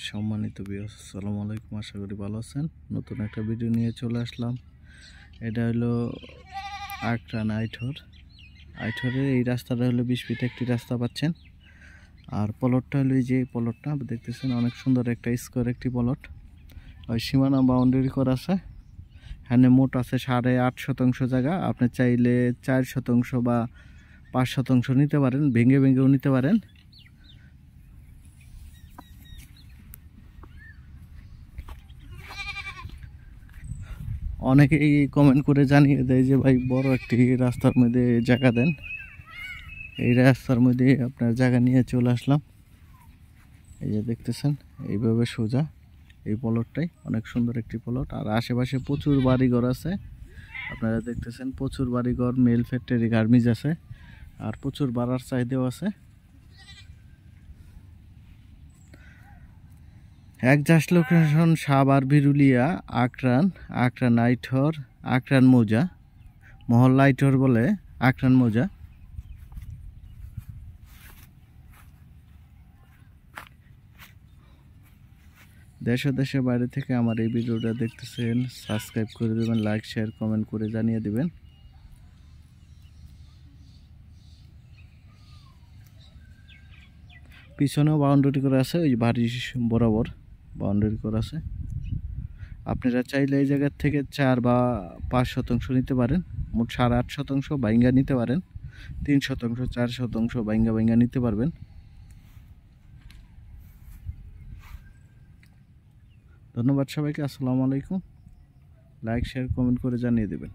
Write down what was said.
সম্মানিত ভিউয়ার্স, আসসালামু আলাইকুম। আশা করি ভালো আছেন। নতুন একটা ভিডিও নিয়ে চলে আসলাম। এটা হলো আকরান আইঠরের এই রাস্তাটা হলো 20 ফিট একটি রাস্তা পাচ্ছেন। আর প্লটটা হলো এই যে প্লটটা দেখতেছেন, অনেক সুন্দর একটা স্কোয়ার একটি প্লট। ওই সীমানা বাউন্ডারি করা আছে। এখানে মোট আছে 8.5 শতাংশ জায়গা। আপনি চাইলে 4 শতাংশ বা 5 শতাংশ নিতে পারেন, ভেঙে ভেঙেও নিতে পারেন। অনেকেই কমেন্ট করে জানিয়ে দেয় যে ভাই বড় একটি রাস্তার মধ্যে জায়গা দেন। এই রাস্তার মধ্যে আপনার জায়গা নিয়ে চলে আসলাম। এই যে দেখতেছেন, এইভাবে সোজা এই প্লটটাই অনেক সুন্দর একটি প্লট। আর আশেপাশে প্রচুর বাড়িঘর আছে। আপনারা দেখতেছেন প্রচুর বাড়িঘর, মেল ফ্যাক্টরি, গার্মেন্টস আছে। আর প্রচুর বাড়ার চাহিদাও আছে। একজাস্ট লোকেশন সাভার, বিরুলিয়া, আকরান আইঠর, আকরান মৌজা, মহল্লা আইঠর বলে আকরান মৌজা। দেশ ও দেশের বাইরে থেকে আমার এই ভিডিওটা দেখতেছেন, সাবস্ক্রাইব করে দেবেন, লাইক শেয়ার কমেন্ট করে জানিয়ে দিবেন। পিছনেও বাউন্ডারি করা আছে, ওই বাড়ির বরাবর বাউন্ডারি করা আছে। আপনারা চাইলে এই জায়গার থেকে 4 বা 5 শতাংশ নিতে পারেন। মোট 8.5 শতাংশ বাইঙ্গা নিতে পারেন। 3 শতাংশ 4 শতাংশ বাইঙ্গা নিতে পারবেন। ধন্যবাদ সবাইকে। আসসালামু আলাইকুম। লাইক শেয়ার কমেন্ট করে জানিয়ে দেবেন।